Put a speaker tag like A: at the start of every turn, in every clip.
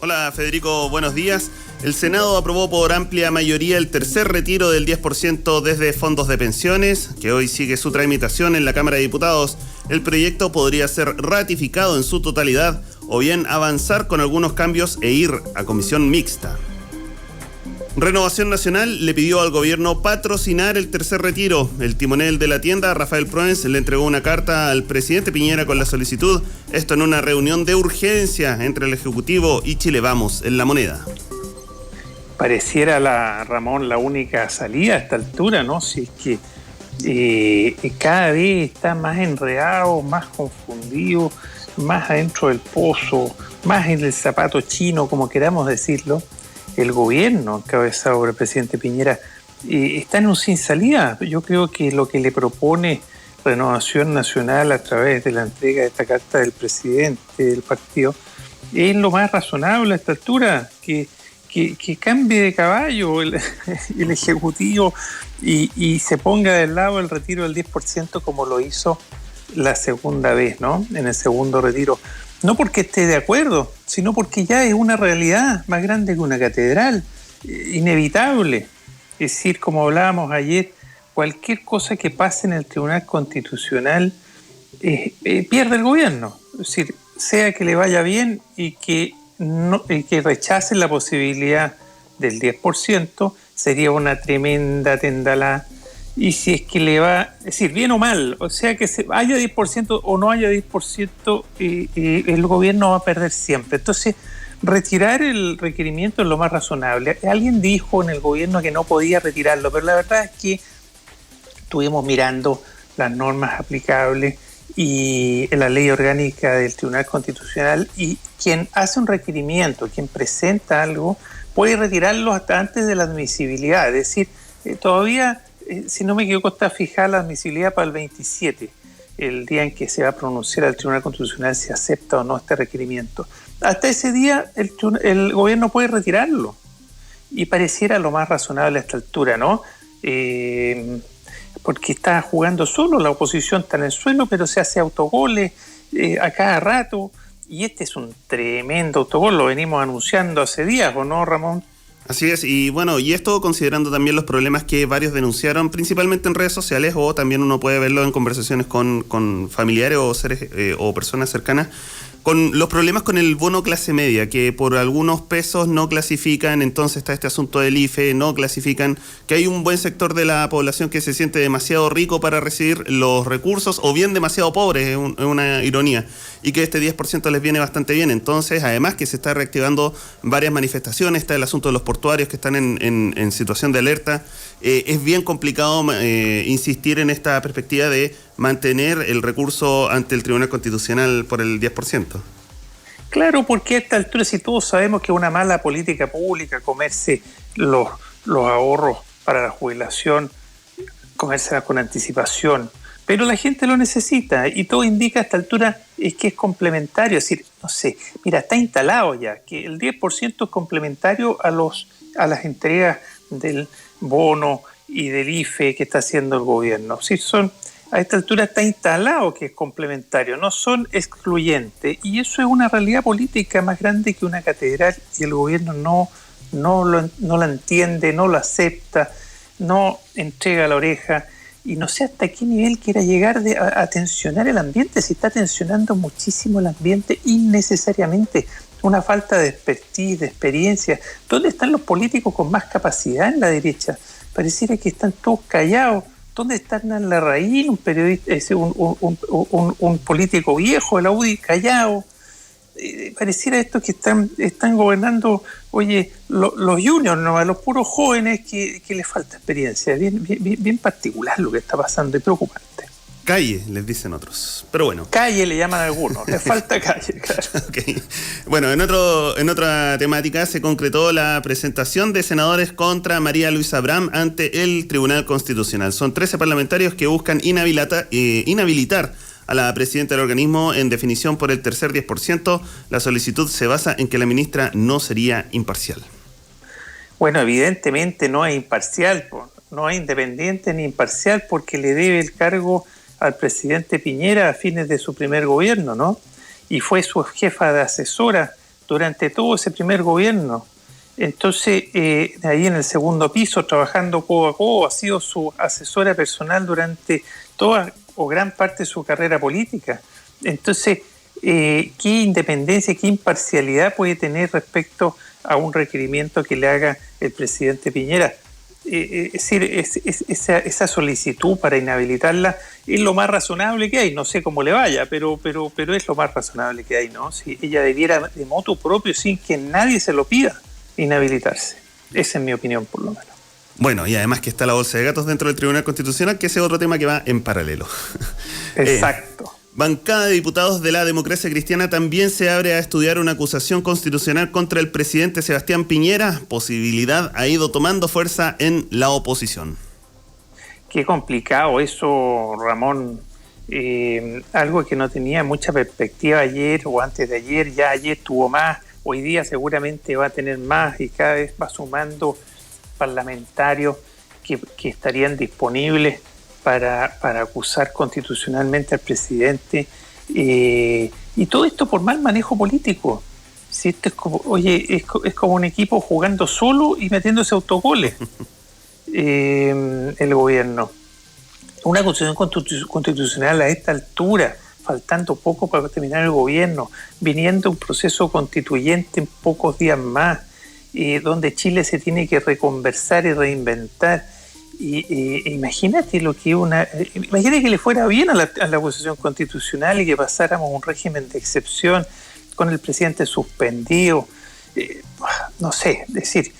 A: Hola Federico, buenos días. El Senado aprobó por amplia mayoría el tercer retiro del 10% desde fondos de pensiones, que hoy sigue su tramitación en la Cámara de Diputados. El proyecto podría ser ratificado en su totalidad o bien avanzar con algunos cambios e ir a comisión mixta. Renovación Nacional le pidió al gobierno patrocinar el tercer retiro. El timonel de la tienda, Rafael Proens, le entregó una carta al presidente Piñera con la solicitud. Esto en una reunión de urgencia entre el Ejecutivo y Chile Vamos en La Moneda.
B: Pareciera, Ramón, la única salida a esta altura, ¿no? Si es que cada vez está más enredado, más confundido, más adentro del pozo, más en el zapato chino, como queramos decirlo. El gobierno encabezado por el presidente Piñera está en un sin salida. Yo creo que lo que le propone Renovación Nacional a través de la entrega de esta carta del presidente del partido es lo más razonable a esta altura, que cambie de caballo el Ejecutivo y se ponga del lado el retiro del 10% como lo hizo la segunda vez, ¿no? En el segundo retiro. No porque esté de acuerdo, sino porque ya es una realidad más grande que una catedral, inevitable. Es decir, como hablábamos ayer, cualquier cosa que pase en el Tribunal Constitucional pierde el gobierno. Es decir, sea que le vaya bien y que rechacen la posibilidad del 10%, sería una tremenda tendalá. Y si es que le va, es decir, bien o mal, o sea que haya 10% o no haya 10%, el gobierno va a perder siempre. Entonces, retirar el requerimiento es lo más razonable. Alguien dijo en el gobierno que no podía retirarlo, pero la verdad es que estuvimos mirando las normas aplicables y la ley orgánica del Tribunal Constitucional, y quien hace un requerimiento, quien presenta algo, puede retirarlo hasta antes de la admisibilidad. Es decir, todavía... si no me equivoco, está fijada la admisibilidad para el 27, el día en que se va a pronunciar al Tribunal Constitucional si acepta o no este requerimiento. Hasta ese día el gobierno puede retirarlo y pareciera lo más razonable a esta altura, ¿no? Porque está jugando solo, la oposición está en el suelo, pero se hace autogoles a cada rato, y este es un tremendo autogol, lo venimos anunciando hace días, ¿o no, Ramón?
A: Así es, y bueno, y esto considerando también los problemas que varios denunciaron, principalmente en redes sociales, o también uno puede verlo en conversaciones con familiares o seres o personas cercanas, con los problemas con el bono clase media, que por algunos pesos no clasifican. Entonces está este asunto del IFE, no clasifican, que hay un buen sector de la población que se siente demasiado rico para recibir los recursos, o bien demasiado pobre, es una ironía, y que este 10% les viene bastante bien. Entonces, además que se está reactivando varias manifestaciones, está el asunto de los portuarios que están en situación de alerta. Es bien complicado insistir en esta perspectiva de mantener el recurso ante el Tribunal Constitucional por el 10%.
B: Claro, porque a esta altura, si todos sabemos que es una mala política pública comerse los ahorros para la jubilación, comérselas con anticipación, pero la gente lo necesita y todo indica a esta altura es que es complementario. Es decir, no sé, mira, está instalado ya que el 10% es complementario a las entregas del bono y del IFE que está haciendo el gobierno. Sí, a esta altura está instalado que es complementario, no son excluyentes, y eso es una realidad política más grande que una catedral, y el gobierno no la entiende, no lo acepta, no entrega la oreja, y no sé hasta qué nivel quiera llegar a tensionar el ambiente, si está tensionando muchísimo el ambiente innecesariamente. Una falta de expertise, de experiencia. ¿Dónde están los políticos con más capacidad en la derecha? Pareciera que están todos callados. ¿Dónde está Hernán Larraín, un periodista, un político viejo de la UDI, callado? Pareciera esto que están gobernando, oye, los juniors, ¿no? A los puros jóvenes que les falta experiencia. Bien particular lo que está pasando y preocupante.
A: Calle, les dicen otros. Pero bueno.
B: Calle le llaman a algunos, les falta calle, claro.
A: Okay. Bueno, en otra temática se concretó la presentación de senadores contra María Luisa Abraham ante el Tribunal Constitucional. Son 13 parlamentarios que buscan inhabilitar a la presidenta del organismo en definición por el tercer 10%. La solicitud se basa en que la ministra no sería imparcial.
B: Bueno, evidentemente no es imparcial, no es independiente ni imparcial, porque le debe el cargo al presidente Piñera a fines de su primer gobierno, ¿no? Y fue su jefa de asesora durante todo ese primer gobierno. Entonces, ahí en el segundo piso, trabajando codo a codo, ha sido su asesora personal durante toda o gran parte de su carrera política. Entonces, ¿qué independencia, qué imparcialidad puede tener respecto a un requerimiento que le haga el presidente Piñera? Es decir, esa solicitud para inhabilitarla es lo más razonable que hay. No sé cómo le vaya, pero es lo más razonable que hay, ¿no? Si ella debiera de motu propio, sin que nadie se lo pida, inhabilitarse. Esa es mi opinión, por lo menos.
A: Bueno, y además que está la bolsa de gatos dentro del Tribunal Constitucional, que ese es otro tema que va en paralelo.
B: Exacto.
A: Bancada de diputados de la Democracia Cristiana también se abre a estudiar una acusación constitucional contra el presidente Sebastián Piñera. Posibilidad ha ido tomando fuerza en la oposición.
B: Qué complicado eso, Ramón. Algo que no tenía mucha perspectiva ayer o antes de ayer, ya ayer tuvo más, hoy día seguramente va a tener más y cada vez va sumando parlamentarios que estarían disponibles para acusar constitucionalmente al presidente, y todo esto por mal manejo político. Si esto es como, es como un equipo jugando solo y metiéndose autogoles, el gobierno. Una acusación constitucional a esta altura, faltando poco para terminar el gobierno, viniendo un proceso constituyente en pocos días más, donde Chile se tiene que reconversar y reinventar. Imagínate imagínate que le fuera bien a la acusación constitucional y que pasáramos un régimen de excepción con el presidente suspendido. No sé, es decir,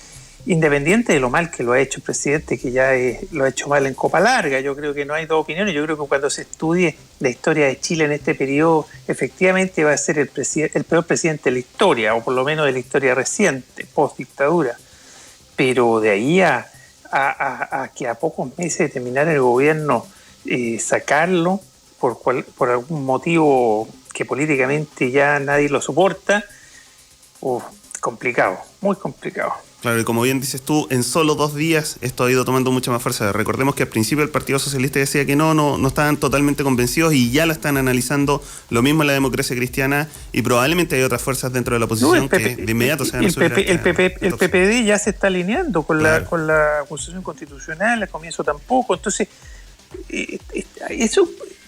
B: independiente de lo mal que lo ha hecho el presidente, que ya lo ha hecho mal en copa larga, yo creo que no hay dos opiniones. Yo creo que cuando se estudie la historia de Chile en este periodo, efectivamente va a ser el peor presidente de la historia, o por lo menos de la historia reciente, post dictadura. Pero de ahí a que a pocos meses de terminar el gobierno, sacarlo por algún motivo que políticamente ya nadie lo soporta, complicado, muy complicado.
A: Claro, y como bien dices tú, en solo 2 días esto ha ido tomando mucha más fuerza. Recordemos que al principio el Partido Socialista decía que no estaban totalmente convencidos y ya lo están analizando, lo mismo en la Democracia Cristiana, y probablemente hay otras fuerzas dentro de la oposición que de inmediato se van a subir.
B: El PPD ya se está alineando con la acusación constitucional, al comienzo tampoco. Entonces,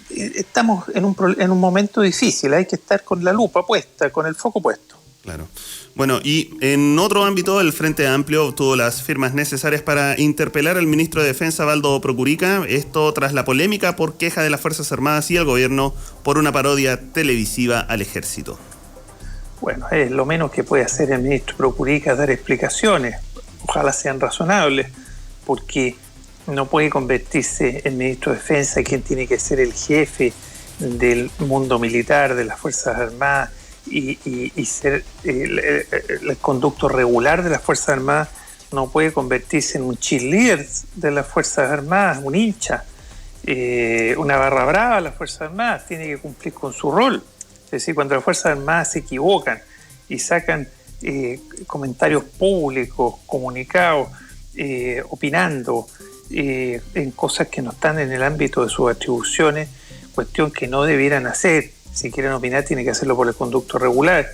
B: estamos en un momento difícil, hay que estar con la lupa puesta, con el foco puesto.
A: Claro. Bueno, y en otro ámbito, el Frente Amplio obtuvo las firmas necesarias para interpelar al ministro de Defensa, Waldo Procurica, esto tras la polémica por queja de las Fuerzas Armadas y el gobierno por una parodia televisiva al ejército.
B: Bueno, es lo menos que puede hacer el ministro Procurica, dar explicaciones, ojalá sean razonables, porque no puede convertirse el ministro de Defensa, quien tiene que ser el jefe del mundo militar, de las Fuerzas Armadas, y ser el conducto regular de las Fuerzas Armadas. No puede convertirse en un cheerleader de las Fuerzas Armadas, un hincha, una barra brava de las Fuerzas Armadas. Tiene que cumplir con su rol. Es decir, cuando las Fuerzas Armadas se equivocan y sacan comentarios públicos, comunicados, opinando en cosas que no están en el ámbito de sus atribuciones, cuestión que no debieran hacer. Si quieren opinar, tienen que hacerlo por el conducto regular.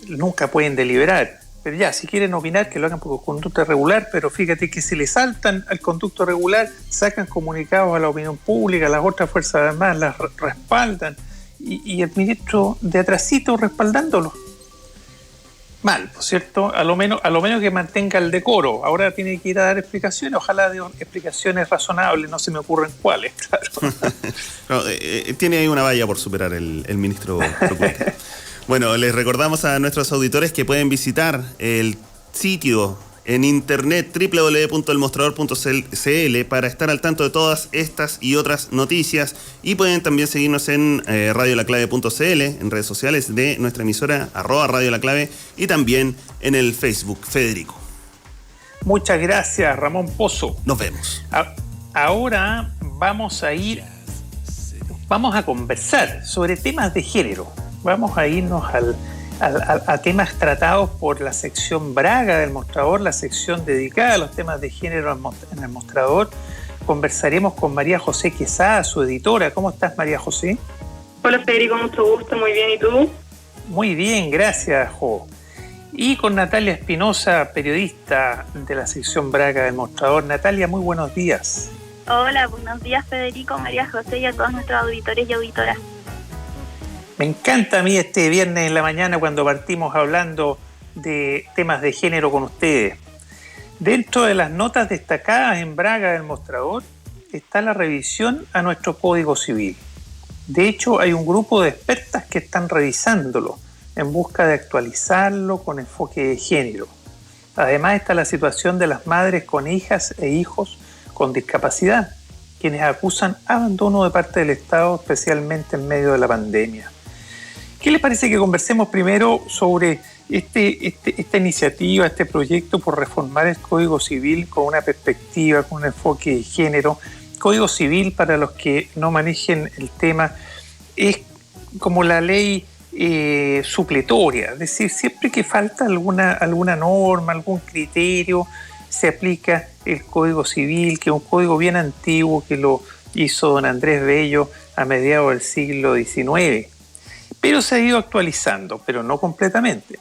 B: Nunca pueden deliberar. Pero ya, si quieren opinar, que lo hagan por el conducto regular, pero fíjate que si le saltan al conducto regular, sacan comunicados a la opinión pública, a las otras Fuerzas Armadas las respaldan, y el ministro de atrasito respaldándolo. Mal, ¿por cierto? A lo menos que mantenga el decoro. Ahora tiene que ir a dar explicaciones, ojalá dé explicaciones razonables, no se me ocurren cuáles, claro.
A: No, tiene ahí una valla por superar el ministro Procurica. Bueno, les recordamos a nuestros auditores que pueden visitar el sitio en internet www.elmostrador.cl para estar al tanto de todas estas y otras noticias, y pueden también seguirnos en radiolaclave.cl, en redes sociales de nuestra emisora @radiolaclave, y también en el Facebook. Federico.
B: Muchas gracias, Ramón Pozo.
A: Nos vemos.
B: Ahora vamos a conversar sobre temas de género. Vamos a irnos a temas tratados por la sección Braga del Mostrador, la sección dedicada a los temas de género en el Mostrador. Conversaremos con María José Quesada, su editora. ¿Cómo estás, María José?
C: Hola, Federico, mucho gusto, muy bien, ¿y tú?
B: Muy bien, gracias, Jo. y con Natalia Espinosa, periodista de la sección Braga del Mostrador. Natalia, muy buenos días.
C: Hola, buenos días Federico, María José y a todos nuestros auditores y auditoras.
B: Me encanta a mí este viernes en la mañana cuando partimos hablando de temas de género con ustedes. Dentro de las notas destacadas en Braga del Mostrador está la revisión a nuestro Código Civil. De hecho, hay un grupo de expertas que están revisándolo en busca de actualizarlo con enfoque de género. Además está la situación de las madres con hijas e hijos con discapacidad, quienes acusan abandono de parte del Estado, especialmente en medio de la pandemia. ¿Qué les parece que conversemos primero sobre esta iniciativa, este proyecto por reformar el Código Civil con una perspectiva, con un enfoque de género? Código Civil, para los que no manejen el tema, es como la ley supletoria, es decir, siempre que falta alguna norma, algún criterio, se aplica el Código Civil, que es un código bien antiguo que lo hizo don Andrés Bello a mediados del siglo XIX. Pero se ha ido actualizando, pero no completamente.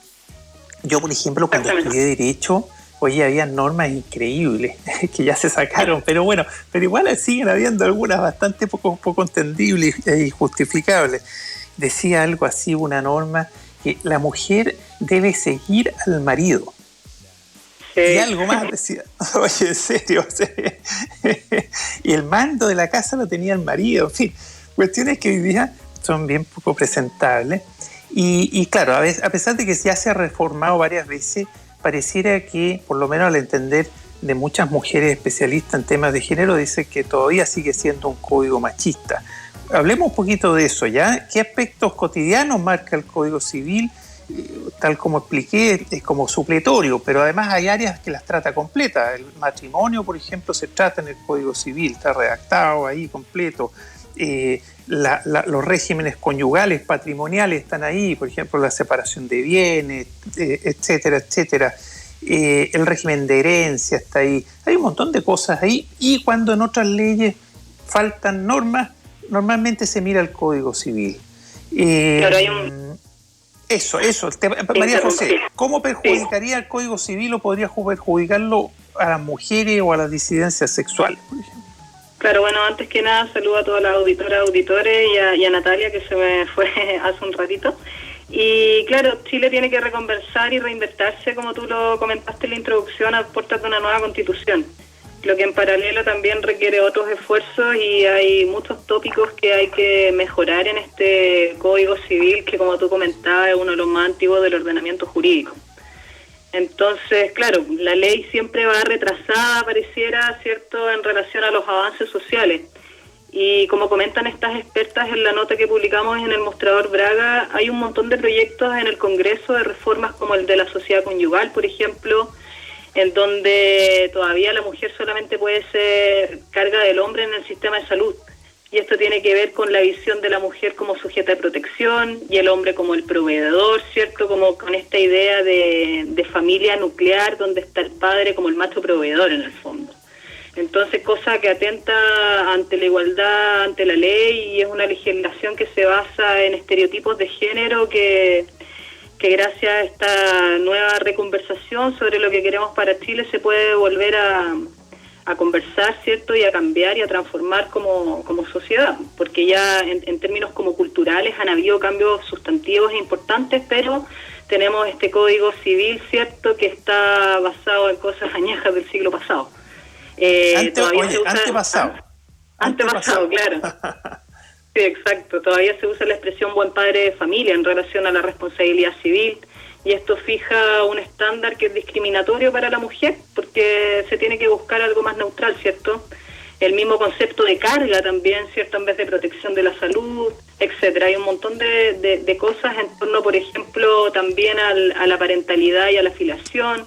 B: Yo, por ejemplo, cuando estudié Derecho, oye, había normas increíbles que ya se sacaron, pero bueno, pero igual siguen habiendo algunas bastante poco entendibles y justificables. Decía algo así, una norma, que la mujer debe seguir al marido. Sí. Y algo más decía, oye, en serio, o sea, y el mando de la casa lo tenía el marido, en fin, cuestiones que hoy día son bien poco presentables. Y claro, a pesar de que ya se ha reformado varias veces, pareciera que, por lo menos al entender de muchas mujeres especialistas en temas de género, dice que todavía sigue siendo un código machista. Hablemos un poquito de eso, ¿ya? ¿Qué aspectos cotidianos marca el Código Civil? Tal como expliqué, es como supletorio, pero además hay áreas que las trata completas. El matrimonio, por ejemplo, se trata en el Código Civil, está redactado ahí completo. Los regímenes conyugales, patrimoniales están ahí, por ejemplo, la separación de bienes, etcétera, etcétera. El régimen de herencia está ahí. Hay un montón de cosas ahí, y cuando en otras leyes faltan normas, normalmente se mira el Código Civil.
C: Claro, hay un...
B: Eso. María José, ¿cómo perjudicaría el Código Civil o podría perjudicarlo a las mujeres o a las disidencias sexuales, por ejemplo?
C: Claro, bueno, antes que nada saludo a todas las auditores y a Natalia, que se me fue hace un ratito. Y claro, Chile tiene que reconversar y reinventarse, como tú lo comentaste en la introducción, a puertas de una nueva constitución, lo que en paralelo también requiere otros esfuerzos, y hay muchos tópicos que hay que mejorar en este Código Civil, que como tú comentabas es uno de los más antiguos del ordenamiento jurídico. Entonces, claro, la ley siempre va retrasada, pareciera, ¿cierto?, en relación a los avances sociales. Y como comentan estas expertas en la nota que publicamos en el Mostrador Braga, hay un montón de proyectos en el Congreso de reformas como el de la sociedad conyugal, por ejemplo, en donde todavía la mujer solamente puede ser carga del hombre en el sistema de salud. Y esto tiene que ver con la visión de la mujer como sujeta de protección y el hombre como el proveedor, ¿cierto? Como con esta idea de familia nuclear, donde está el padre como el macho proveedor en el fondo. Entonces, cosa que atenta ante la igualdad, ante la ley, y es una legislación que se basa en estereotipos de género que gracias a esta nueva reconversación sobre lo que queremos para Chile se puede volver a conversar, ¿cierto? Y a cambiar y a transformar como sociedad, porque ya en términos como culturales han habido cambios sustantivos e importantes, pero tenemos este Código Civil, ¿cierto?, que está basado en cosas añejas del siglo pasado. Antepasado, claro. Sí, exacto. Todavía se usa la expresión buen padre de familia en relación a la responsabilidad civil, y esto fija un estándar que es discriminatorio para la mujer, porque se tiene que buscar algo más neutral, ¿cierto? El mismo concepto de carga también, ¿cierto?, en vez de protección de la salud, etcétera. Hay un montón de cosas en torno, por ejemplo, también a la parentalidad y a la filiación.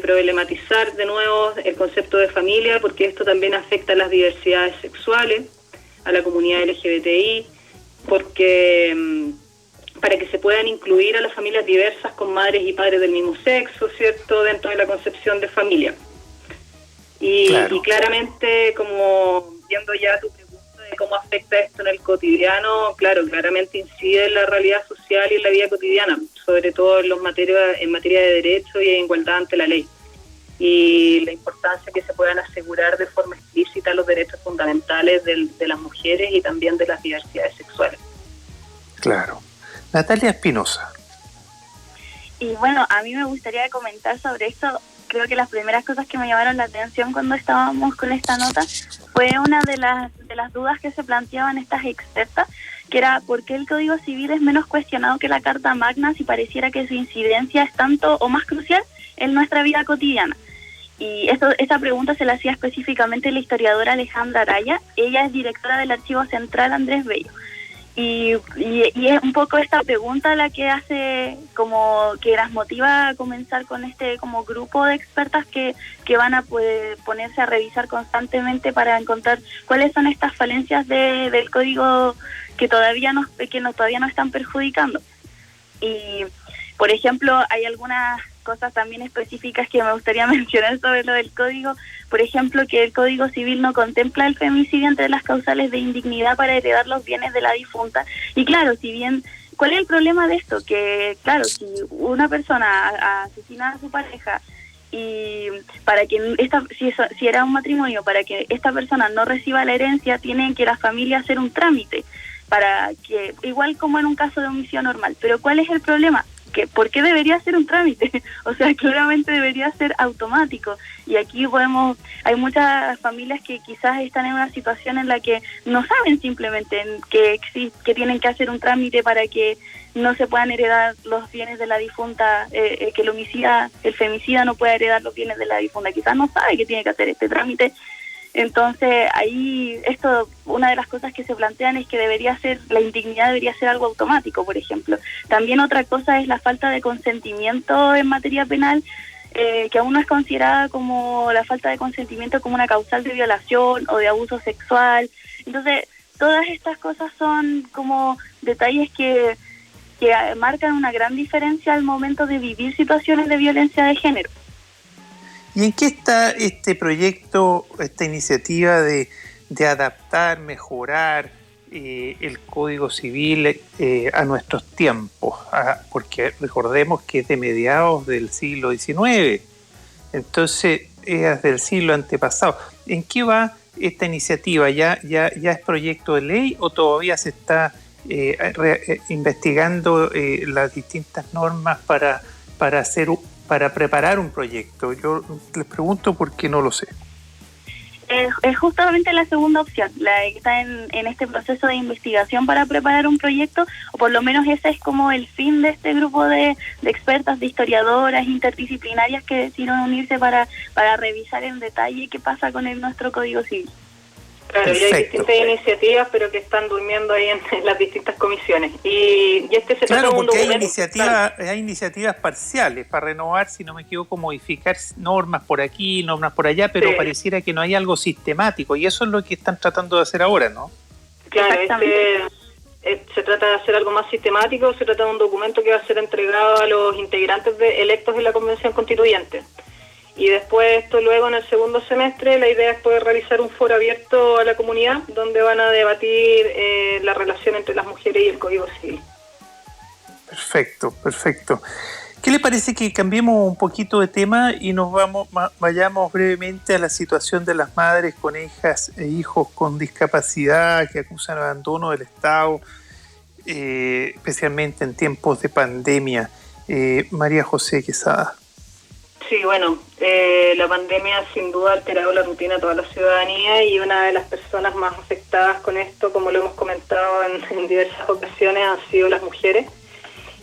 C: Problematizar de nuevo el concepto de familia, porque esto también afecta a las diversidades sexuales, a la comunidad LGBTI, porque para que se puedan incluir a las familias diversas con madres y padres del mismo sexo, ¿cierto?, dentro de la concepción de familia. Y claramente, como viendo ya tu pregunta de cómo afecta esto en el cotidiano, claro, claramente incide en la realidad social y en la vida cotidiana, sobre todo en materia de derecho y en igualdad ante la ley. Y la importancia que se puedan asegurar de forma explícita los derechos fundamentales de las mujeres y también de las diversidades sexuales.
B: Claro. Natalia Espinosa.
D: Y bueno, a mí me gustaría comentar sobre esto. Creo que las primeras cosas que me llamaron la atención cuando estábamos con esta nota fue una de las dudas que se planteaban estas expertas, que era por qué el Código Civil es menos cuestionado que la Carta Magna si pareciera que su incidencia es tanto o más crucial en nuestra vida cotidiana. Y esa pregunta se la hacía específicamente la historiadora Alejandra Araya. Ella es directora del Archivo Central Andrés Bello. Y es un poco esta pregunta la que hace como que las motiva a comenzar con este como grupo de expertas que van a poder ponerse a revisar constantemente para encontrar cuáles son estas falencias del código que todavía nos están perjudicando. Y por ejemplo, hay algunas cosas también específicas que me gustaría mencionar sobre lo del código. Por ejemplo, que el Código Civil no contempla el femicidio entre las causales de indignidad para heredar los bienes de la difunta. Y claro, si bien, ¿cuál es el problema de esto? Que claro, si una persona asesina a su pareja y para que si era un matrimonio, para que esta persona no reciba la herencia, tienen que la familia hacer un trámite para que, igual como en un caso de homicidio normal. Pero ¿cuál es el problema? ¿Por qué debería ser un trámite? O sea, claramente debería ser automático. Y aquí hay muchas familias que quizás están en una situación en la que no saben simplemente que tienen que hacer un trámite para que no se puedan heredar los bienes de la difunta, que el femicida no pueda heredar los bienes de la difunta. Quizás no sabe que tiene que hacer este trámite. Entonces ahí una de las cosas que se plantean es que la indignidad debería ser algo automático, por ejemplo. También otra cosa es la falta de consentimiento en materia penal, que aún no es considerada como la falta de consentimiento como una causal de violación o de abuso sexual. Entonces todas estas cosas son como detalles que marcan una gran diferencia al momento de vivir situaciones de violencia de género.
B: ¿Y en qué está este proyecto, esta iniciativa de adaptar, mejorar el Código Civil a nuestros tiempos? Porque recordemos que es de mediados del siglo XIX, entonces es del siglo antepasado. ¿En qué va esta iniciativa? ¿Ya es proyecto de ley o todavía se está investigando las distintas normas para preparar un proyecto? Yo les pregunto porque no lo sé.
D: Es justamente la segunda opción, la que está en este proceso de investigación para preparar un proyecto, o por lo menos ese es como el fin de este grupo de expertas, de historiadoras interdisciplinarias que decidieron unirse para revisar en detalle qué pasa con nuestro Código Civil.
C: Claro, y hay distintas iniciativas, pero que están durmiendo ahí en las distintas comisiones. Y se trata de un documento.
B: Hay iniciativas parciales para renovar, si no me equivoco, modificar normas por aquí, normas por allá, pero pareciera que no hay algo sistemático, y eso es lo que están tratando de hacer ahora, ¿no?
C: Claro, se trata de hacer algo más sistemático. Se trata de un documento que va a ser entregado a los integrantes electos en la Convención Constituyente. Y después luego en el segundo semestre la idea es poder realizar un foro abierto a la comunidad donde van a debatir la relación entre las mujeres y el Código Civil.
B: Perfecto. ¿Qué le parece que cambiemos un poquito de tema y nos vayamos brevemente a la situación de las madres con hijas e hijos con discapacidad que acusan abandono del Estado, especialmente en tiempos de pandemia? María José Quesada.
C: Sí, bueno, la pandemia sin duda ha alterado la rutina de toda la ciudadanía, y una de las personas más afectadas con esto, como lo hemos comentado en diversas ocasiones, han sido las mujeres.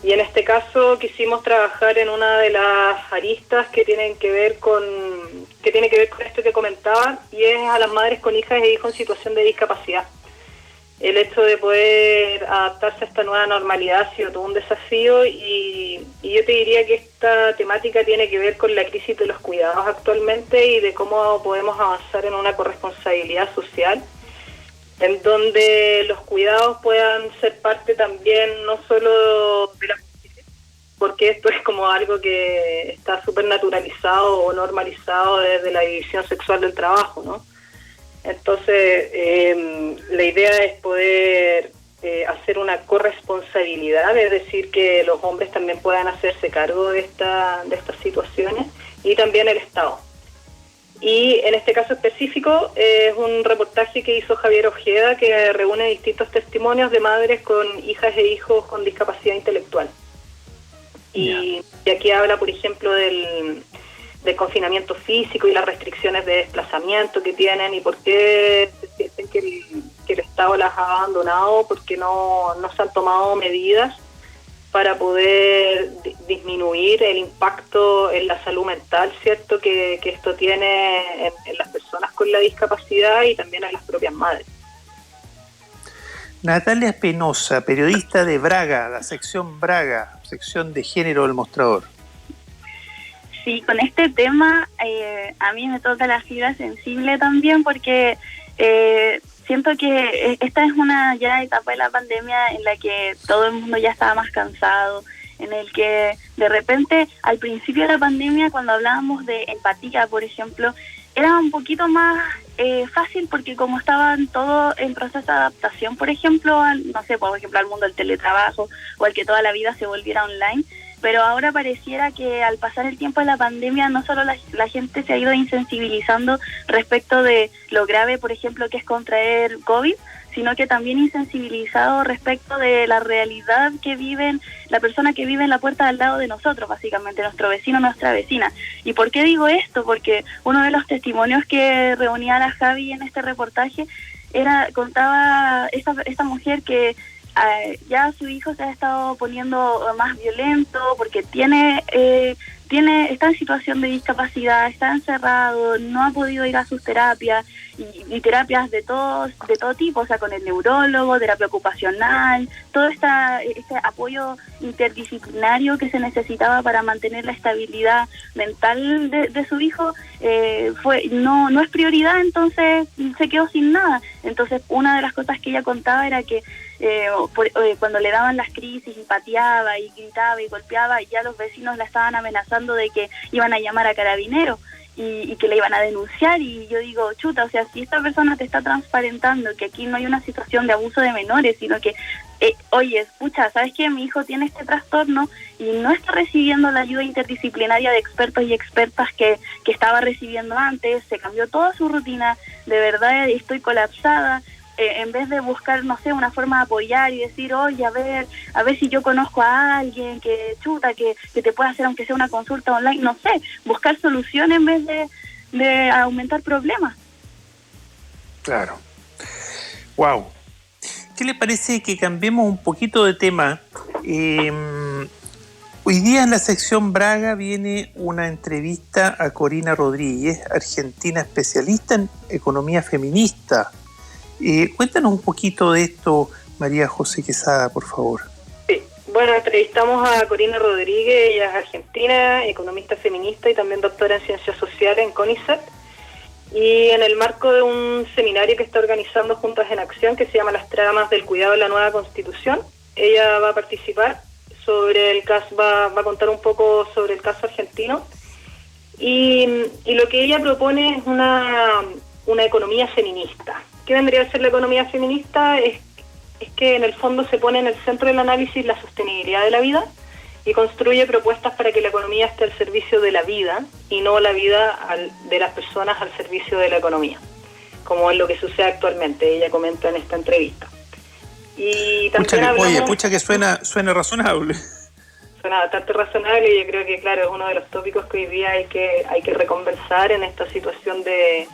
C: Y en este caso quisimos trabajar en una de las aristas que tiene que ver con esto que comentaba, y es a las madres con hijas e hijos en situación de discapacidad. El hecho de poder adaptarse a esta nueva normalidad ha sido todo un desafío, y yo te diría que esta temática tiene que ver con la crisis de los cuidados actualmente y de cómo podemos avanzar en una corresponsabilidad social en donde los cuidados puedan ser parte también no solo de la justicia, porque esto es como algo que está súper naturalizado o normalizado desde la división sexual del trabajo, ¿no? Entonces, la idea es poder hacer una corresponsabilidad, es decir, que los hombres también puedan hacerse cargo de estas situaciones, y también el Estado. Y en este caso específico es un reportaje que hizo Javier Ojeda, que reúne distintos testimonios de madres con hijas e hijos con discapacidad intelectual. Y aquí habla, por ejemplo, del confinamiento físico y las restricciones de desplazamiento que tienen, y por qué sienten que el Estado las ha abandonado, porque no se han tomado medidas para poder disminuir el impacto en la salud mental, ¿cierto?, que esto tiene en las personas con la discapacidad y también en las propias madres.
B: Natalia Espinosa, periodista de Braga, la sección Braga, sección de género del Mostrador.
D: Sí, con este tema a mí me toca la fibra sensible también, porque siento que esta es una ya etapa de la pandemia en la que todo el mundo ya estaba más cansado, en el que de repente al principio de la pandemia, cuando hablábamos de empatía, por ejemplo, era un poquito más fácil, porque como estaban todos en proceso de adaptación, por ejemplo, al mundo del teletrabajo, o al que toda la vida se volviera online. Pero ahora pareciera que al pasar el tiempo de la pandemia, no solo la gente se ha ido insensibilizando respecto de lo grave, por ejemplo, que es contraer COVID, sino que también insensibilizado respecto de la realidad que viven, la persona que vive en la puerta al lado de nosotros, básicamente, nuestro vecino, nuestra vecina. ¿Y por qué digo esto? Porque uno de los testimonios que reunía la Javi en este reportaje contaba esta mujer que ya su hijo se ha estado poniendo más violento porque está en situación de discapacidad, está encerrado, no ha podido ir a sus terapias, y terapias de todo tipo, o sea, con el neurólogo, terapia ocupacional, todo este apoyo interdisciplinario que se necesitaba para mantener la estabilidad mental de su hijo, no es prioridad, entonces se quedó sin nada. Entonces, una de las cosas que ella contaba era que cuando le daban las crisis y pateaba y gritaba y golpeaba, ya los vecinos la estaban amenazando de que iban a llamar a carabineros y que le iban a denunciar. Y yo digo, chuta, o sea, si esta persona te está transparentando que aquí no hay una situación de abuso de menores, sino que oye, escucha, ¿sabes qué? Mi hijo tiene este trastorno y no está recibiendo la ayuda interdisciplinaria de expertos y expertas que estaba recibiendo antes, se cambió toda su rutina, de verdad estoy colapsada. En vez de buscar, no sé, una forma de apoyar y decir, oye, a ver si yo conozco a alguien que te pueda hacer aunque sea una consulta online, no sé, buscar soluciones en vez de aumentar problemas.
B: Claro. Wow. ¿Qué le parece que cambiemos un poquito de tema? Hoy día en la sección Braga viene una entrevista a Corina Rodríguez, argentina especialista en economía feminista. Cuéntanos un poquito de esto, María José Quesada, por favor.
C: Sí, bueno, entrevistamos a Corina Rodríguez, ella es argentina, economista feminista y también doctora en Ciencias Sociales en CONICET, y en el marco de un seminario que está organizando Juntas en Acción, que se llama Las Tramas del Cuidado de la Nueva Constitución, ella va a participar sobre el caso, va a contar un poco sobre el caso argentino, y lo que ella propone es una economía feminista. ¿Qué vendría a ser la economía feminista? Es que en el fondo se pone en el centro del análisis la sostenibilidad de la vida y construye propuestas para que la economía esté al servicio de la vida y no la vida de las personas al servicio de la economía, como es lo que sucede actualmente, ella comenta en esta entrevista. Y también
B: pucha que suena razonable.
C: Suena bastante razonable, y yo creo que, claro, es uno de los tópicos que hoy día hay que reconversar en esta situación de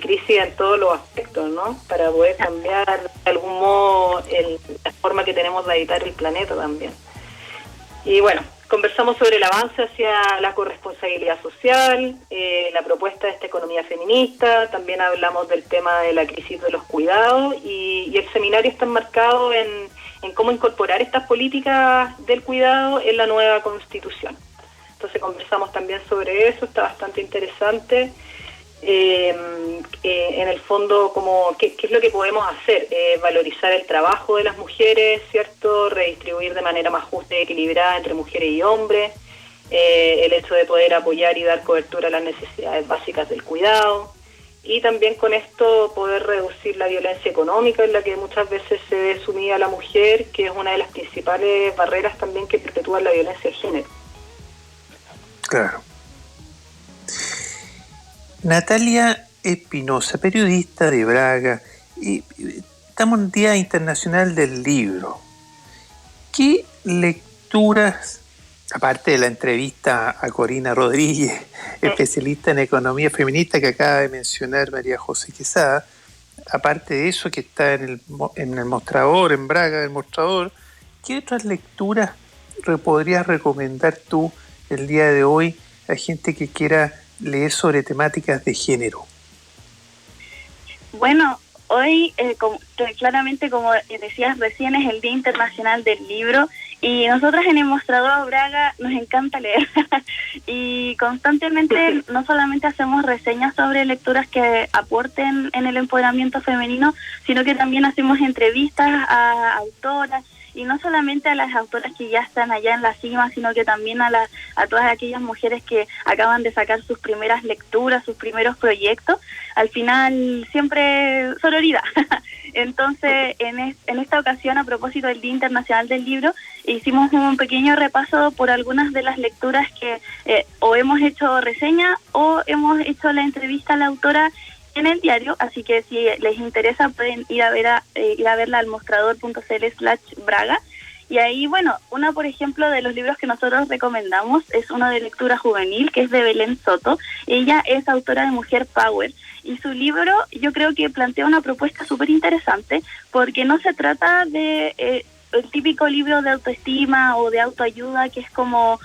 C: crisis en todos los aspectos, ¿no? Para poder cambiar de algún modo la forma que tenemos de habitar el planeta también. Y bueno, conversamos sobre el avance hacia la corresponsabilidad social, la propuesta de esta economía feminista, también hablamos del tema de la crisis de los cuidados, y el seminario está enmarcado en cómo incorporar estas políticas del cuidado en la nueva Constitución. Entonces conversamos también sobre eso, está bastante interesante. En el fondo, como ¿qué es lo que podemos hacer? Valorizar el trabajo de las mujeres, ¿cierto? Redistribuir de manera más justa y equilibrada entre mujeres y hombres, el hecho de poder apoyar y dar cobertura a las necesidades básicas del cuidado, y también con esto poder reducir la violencia económica en la que muchas veces se ve sumida a la mujer, que es una de las principales barreras también que perpetúan la violencia de género.
B: Claro. Natalia Espinosa, periodista de Braga, y estamos en el Día Internacional del Libro. ¿Qué lecturas, aparte de la entrevista a Corina Rodríguez, especialista en economía feminista que acaba de mencionar María José Quesada, aparte de eso que está en el mostrador, en Braga, el mostrador, ¿qué otras lecturas podrías recomendar tú el día de hoy a gente que quiera leer sobre temáticas de género?
D: Bueno, hoy claramente, como decías recién, es el Día Internacional del Libro y nosotras en el Mostrador Braga nos encanta leer y constantemente no solamente hacemos reseñas sobre lecturas que aporten en el empoderamiento femenino, sino que también hacemos entrevistas a autoras, y no solamente a las autoras que ya están allá en la cima, sino que también a todas aquellas mujeres que acaban de sacar sus primeras lecturas, sus primeros proyectos. Al final, siempre sororidad. Entonces, en esta ocasión, a propósito del Día Internacional del Libro, hicimos un pequeño repaso por algunas de las lecturas que o hemos hecho reseña o hemos hecho la entrevista a la autora en el diario, así que si les interesa pueden ir a verla al mostrador.cl/Braga. Y ahí, bueno, una, por ejemplo, de los libros que nosotros recomendamos es uno de lectura juvenil, que es de Belén Soto. Ella es autora de Mujer Power, y su libro yo creo que plantea una propuesta súper interesante, porque no se trata de el típico libro de autoestima o de autoayuda que es como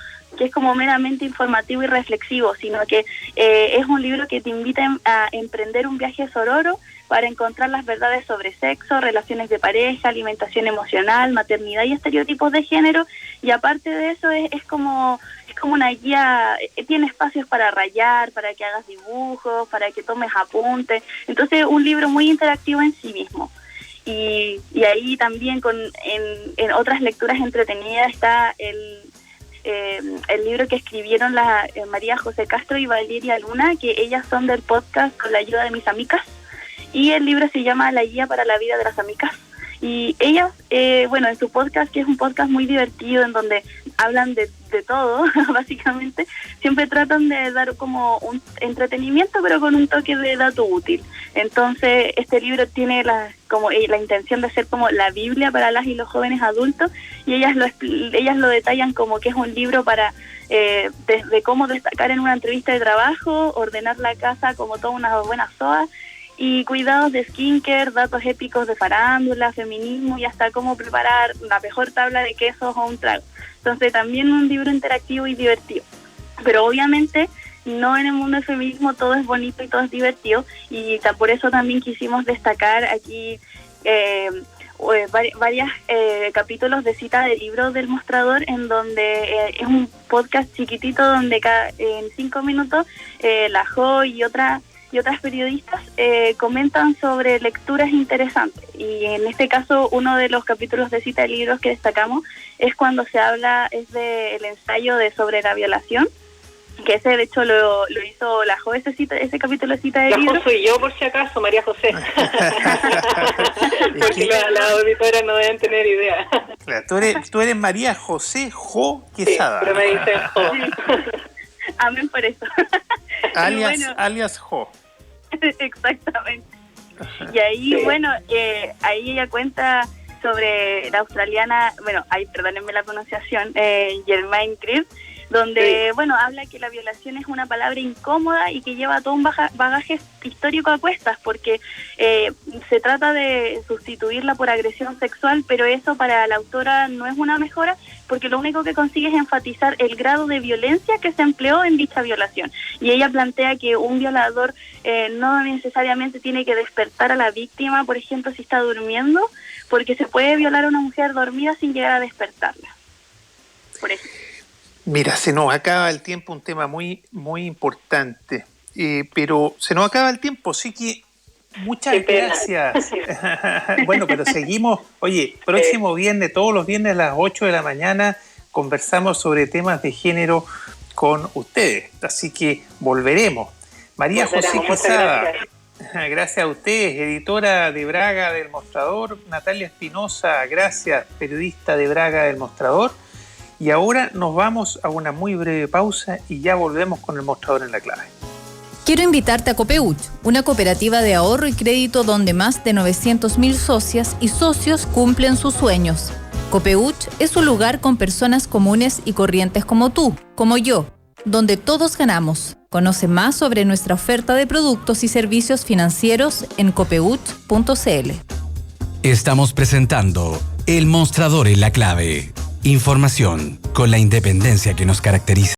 D: meramente informativo y reflexivo, sino que es un libro que te invita a emprender un viaje sororo para encontrar las verdades sobre sexo, relaciones de pareja, alimentación emocional, maternidad y estereotipos de género. Y aparte de eso es como una guía, tiene espacios para rayar, para que hagas dibujos, para que tomes apuntes. Entonces, un libro muy interactivo en sí mismo. Y ahí también en otras lecturas entretenidas está el libro que escribieron María José Castro y Valeria Luna, que ellas son del podcast Con la ayuda de mis amigas, y el libro se llama La guía para la vida de las amigas. Y ellas, en su podcast, que es un podcast muy divertido, en donde hablan de todo, básicamente, siempre tratan de dar como un entretenimiento, pero con un toque de dato útil. Entonces, este libro tiene la intención de ser como la Biblia para las y los jóvenes adultos, y ellas lo detallan como que es un libro para desde cómo destacar en una entrevista de trabajo, ordenar la casa como toda una buena soa, y cuidados de skincare, datos épicos de farándula, feminismo y hasta cómo preparar la mejor tabla de quesos o un trago. Entonces también un libro interactivo y divertido. Pero obviamente no en el mundo del feminismo todo es bonito y todo es divertido, y por eso también quisimos destacar aquí varios capítulos de cita de libros del Mostrador, en donde es un podcast chiquitito donde en 5 minutos la Jo y otras periodistas comentan sobre lecturas interesantes. Y en este caso, uno de los capítulos de cita de libros que destacamos es cuando es del ensayo sobre la violación, que ese de hecho lo hizo la Jo, ese capítulo de cita de libros.
C: La Jo soy yo, por si acaso, María José. Porque las auditoras no deben tener idea.
B: Claro, tú eres María José Jo Quesada.
C: Sí, pero me dicen Jo.
D: Amén por eso.
B: alias Jo.
D: Exactamente. Y ahí, ahí ella cuenta sobre la australiana, perdónenme la pronunciación, Germaine Greer, donde, habla que la violación es una palabra incómoda y que lleva todo un bagaje histórico a cuestas, porque se trata de sustituirla por agresión sexual, pero eso para la autora no es una mejora, porque lo único que consigue es enfatizar el grado de violencia que se empleó en dicha violación. Y ella plantea que un violador no necesariamente tiene que despertar a la víctima, por ejemplo, si está durmiendo, porque se puede violar a una mujer dormida sin llegar a despertarla. Por eso.
B: Mira, se nos acaba el tiempo, un tema muy, muy importante, pero se nos acaba el tiempo, así que muchas gracias. Bueno, pero seguimos, próximo viernes, todos los viernes a las 8 de la mañana, conversamos sobre temas de género con ustedes, así que volveremos. María José Quesada, Gracias a ustedes, editora de Braga del Mostrador, Natalia Espinosa, gracias, periodista de Braga del Mostrador. Y ahora nos vamos a una muy breve pausa y ya volvemos con el Mostrador en la Clave.
E: Quiero invitarte a Copeuch, una cooperativa de ahorro y crédito donde más de 900.000 socias y socios cumplen sus sueños. Copeuch es un lugar con personas comunes y corrientes como tú, como yo, donde todos ganamos. Conoce más sobre nuestra oferta de productos y servicios financieros en copeuch.cl.
F: Estamos presentando El Mostrador en la Clave. Información con la independencia que nos caracteriza.